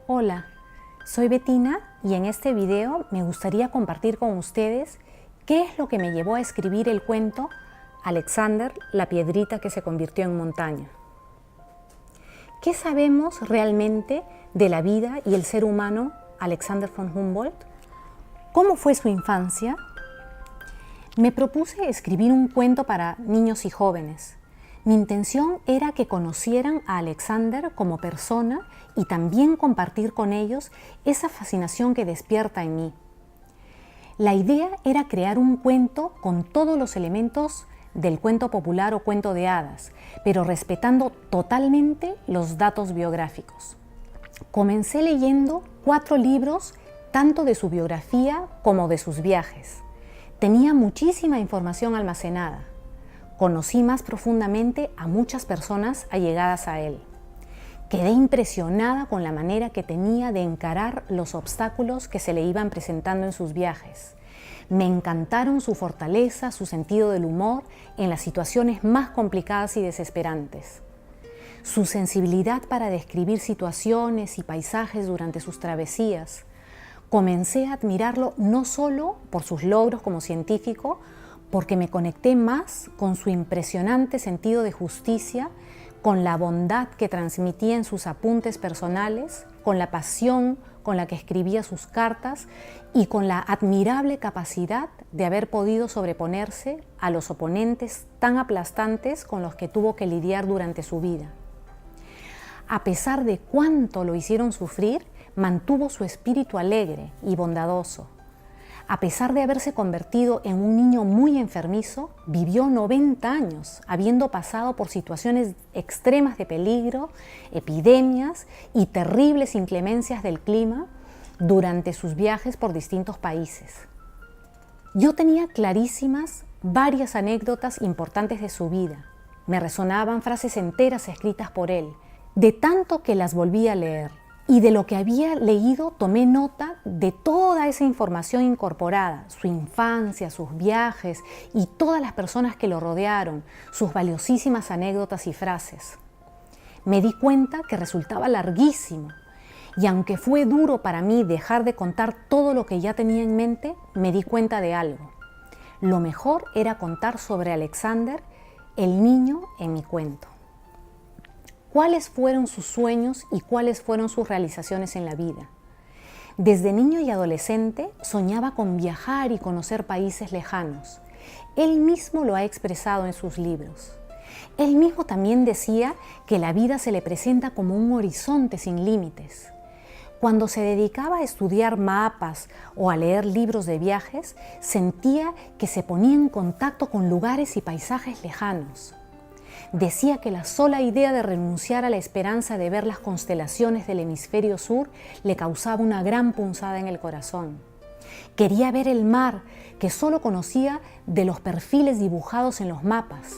Hola, soy Bettina y en este video me gustaría compartir con ustedes qué es lo que me llevó a escribir el cuento Alexander, la piedrita que se convirtió en montaña. ¿Qué sabemos realmente de la vida y el ser humano Alexander von Humboldt? ¿Cómo fue su infancia? Me propuse escribir un cuento para niños y jóvenes. Mi intención era que conocieran a Alexander como persona y también compartir con ellos esa fascinación que despierta en mí. La idea era crear un cuento con todos los elementos del cuento popular o cuento de hadas, pero respetando totalmente los datos biográficos. Comencé leyendo 4 libros, tanto de su biografía como de sus viajes. Tenía muchísima información almacenada. Conocí más profundamente a muchas personas allegadas a él. Quedé impresionada con la manera que tenía de encarar los obstáculos que se le iban presentando en sus viajes. Me encantaron su fortaleza, su sentido del humor en las situaciones más complicadas y desesperantes. Su sensibilidad para describir situaciones y paisajes durante sus travesías. Comencé a admirarlo no solo por sus logros como científico, porque me conecté más con su impresionante sentido de justicia, con la bondad que transmitía en sus apuntes personales, con la pasión con la que escribía sus cartas y con la admirable capacidad de haber podido sobreponerse a los oponentes tan aplastantes con los que tuvo que lidiar durante su vida. A pesar de cuánto lo hicieron sufrir, mantuvo su espíritu alegre y bondadoso. A pesar de haberse convertido en un niño muy enfermizo, vivió 90 años, habiendo pasado por situaciones extremas de peligro, epidemias y terribles inclemencias del clima durante sus viajes por distintos países. Yo tenía clarísimas varias anécdotas importantes de su vida. Me resonaban frases enteras escritas por él, de tanto que las volví a leer. Y de lo que había leído tomé nota de toda esa información incorporada, su infancia, sus viajes y todas las personas que lo rodearon, sus valiosísimas anécdotas y frases. Me di cuenta que resultaba larguísimo y aunque fue duro para mí dejar de contar todo lo que ya tenía en mente, me di cuenta de algo. Lo mejor era contar sobre Alexander, el niño en mi cuento. ¿Cuáles fueron sus sueños y cuáles fueron sus realizaciones en la vida? Desde niño y adolescente soñaba con viajar y conocer países lejanos. Él mismo lo ha expresado en sus libros. Él mismo también decía que la vida se le presenta como un horizonte sin límites. Cuando se dedicaba a estudiar mapas o a leer libros de viajes, sentía que se ponía en contacto con lugares y paisajes lejanos. Decía que la sola idea de renunciar a la esperanza de ver las constelaciones del hemisferio sur le causaba una gran punzada en el corazón. Quería ver el mar que solo conocía de los perfiles dibujados en los mapas.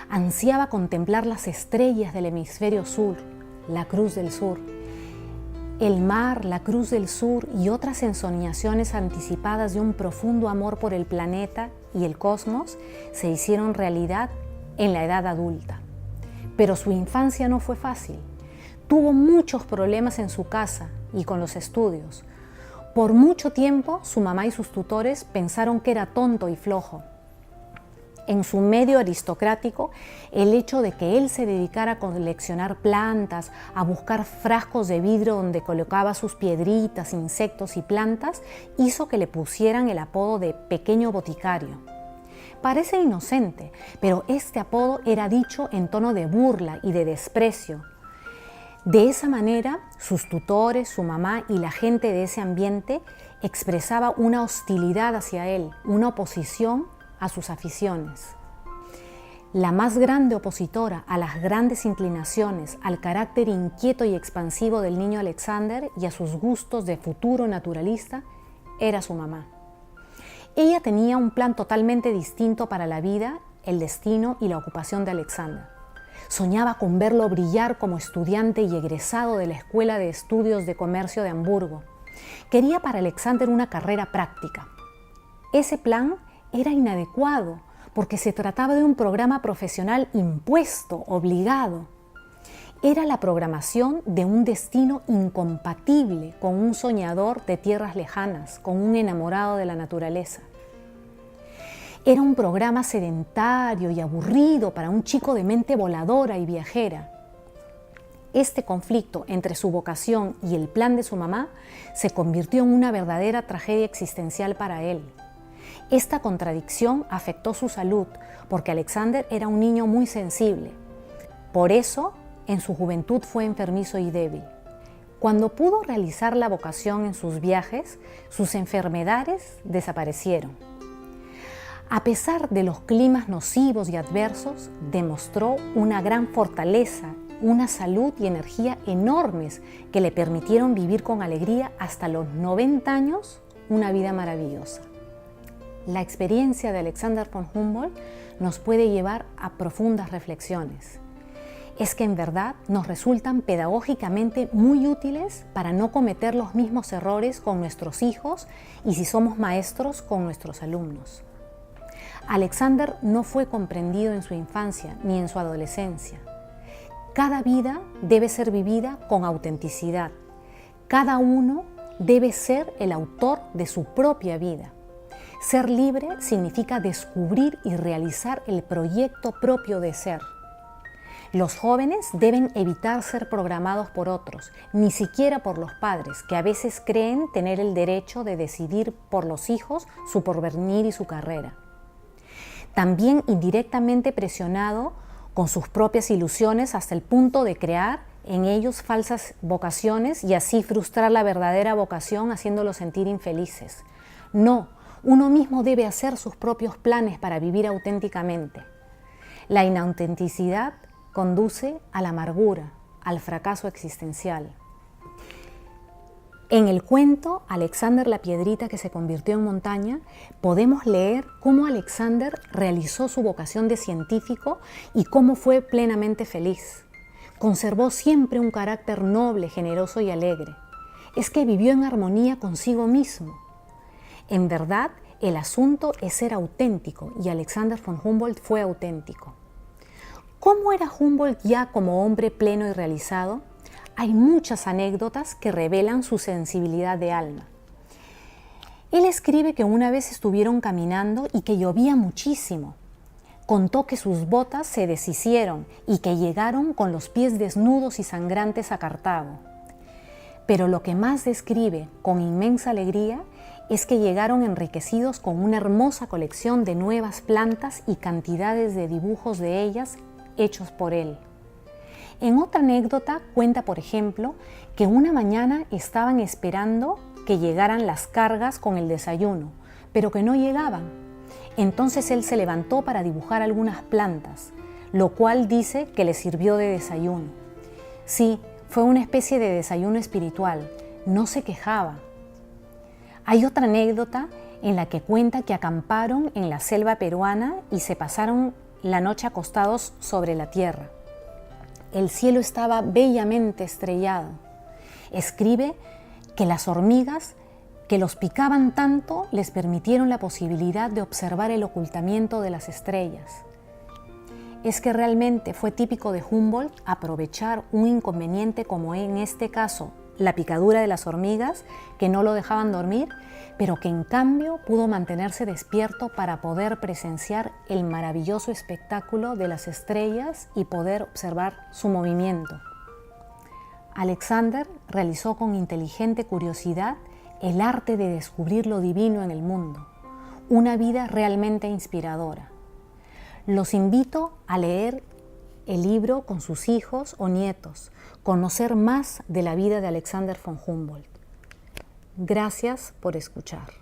Ansiaba contemplar las estrellas del hemisferio sur, la Cruz del Sur. El mar, la Cruz del Sur y otras ensoñaciones anticipadas de un profundo amor por el planeta y el cosmos se hicieron realidad en la edad adulta. Pero su infancia no fue fácil. Tuvo muchos problemas en su casa y con los estudios. Por mucho tiempo, su mamá y sus tutores pensaron que era tonto y flojo. En su medio aristocrático, el hecho de que él se dedicara a coleccionar plantas, a buscar frascos de vidrio donde colocaba sus piedritas, insectos y plantas, hizo que le pusieran el apodo de pequeño boticario. Parece inocente, pero este apodo era dicho en tono de burla y de desprecio. De esa manera, sus tutores, su mamá y la gente de ese ambiente expresaba una hostilidad hacia él, una oposición a sus aficiones. La más grande opositora a las grandes inclinaciones, al carácter inquieto y expansivo del niño Alexander y a sus gustos de futuro naturalista, era su mamá. Ella tenía un plan totalmente distinto para la vida, el destino y la ocupación de Alexander. Soñaba con verlo brillar como estudiante y egresado de la Escuela de Estudios de Comercio de Hamburgo. Quería para Alexander una carrera práctica. Ese plan era inadecuado porque se trataba de un programa profesional impuesto, obligado. Era la programación de un destino incompatible con un soñador de tierras lejanas, con un enamorado de la naturaleza. Era un programa sedentario y aburrido para un chico de mente voladora y viajera. Este conflicto entre su vocación y el plan de su mamá se convirtió en una verdadera tragedia existencial para él. Esta contradicción afectó su salud porque Alexander era un niño muy sensible. Por eso, en su juventud fue enfermizo y débil. Cuando pudo realizar la vocación en sus viajes, sus enfermedades desaparecieron. A pesar de los climas nocivos y adversos, demostró una gran fortaleza, una salud y energía enormes que le permitieron vivir con alegría hasta los 90 años una vida maravillosa. La experiencia de Alexander von Humboldt nos puede llevar a profundas reflexiones. Es que en verdad nos resultan pedagógicamente muy útiles para no cometer los mismos errores con nuestros hijos y, si somos maestros, con nuestros alumnos. Alexander no fue comprendido en su infancia ni en su adolescencia. Cada vida debe ser vivida con autenticidad. Cada uno debe ser el autor de su propia vida. Ser libre significa descubrir y realizar el proyecto propio de ser. Los jóvenes deben evitar ser programados por otros, ni siquiera por los padres, que a veces creen tener el derecho de decidir por los hijos su porvenir y su carrera. También indirectamente presionado con sus propias ilusiones hasta el punto de crear en ellos falsas vocaciones y así frustrar la verdadera vocación haciéndolos sentir infelices. No, uno mismo debe hacer sus propios planes para vivir auténticamente. La inautenticidad conduce a la amargura, al fracaso existencial. En el cuento Alexander la piedrita que se convirtió en montaña, podemos leer cómo Alexander realizó su vocación de científico y cómo fue plenamente feliz. Conservó siempre un carácter noble, generoso y alegre. Es que vivió en armonía consigo mismo. En verdad, el asunto es ser auténtico y Alexander von Humboldt fue auténtico. ¿Cómo era Humboldt ya como hombre pleno y realizado? Hay muchas anécdotas que revelan su sensibilidad de alma. Él escribe que una vez estuvieron caminando y que llovía muchísimo. Contó que sus botas se deshicieron y que llegaron con los pies desnudos y sangrantes a Cartago. Pero lo que más describe con inmensa alegría es que llegaron enriquecidos con una hermosa colección de nuevas plantas y cantidades de dibujos de ellas hechos por él. En otra anécdota cuenta, por ejemplo, que una mañana estaban esperando que llegaran las cargas con el desayuno, pero que no llegaban. Entonces él se levantó para dibujar algunas plantas, lo cual dice que le sirvió de desayuno. Sí, fue una especie de desayuno espiritual, no se quejaba. Hay otra anécdota en la que cuenta que acamparon en la selva peruana y se pasaron la noche acostados sobre la tierra. El cielo estaba bellamente estrellado. Escribe que las hormigas que los picaban tanto les permitieron la posibilidad de observar el ocultamiento de las estrellas. Es que realmente fue típico de Humboldt aprovechar un inconveniente como en este caso la picadura de las hormigas que no lo dejaban dormir, pero que en cambio pudo mantenerse despierto para poder presenciar el maravilloso espectáculo de las estrellas y poder observar su movimiento. Alexander realizó con inteligente curiosidad el arte de descubrir lo divino en el mundo, una vida realmente inspiradora. Los invito a leer el libro con sus hijos o nietos, conocer más de la vida de Alexander von Humboldt. Gracias por escuchar.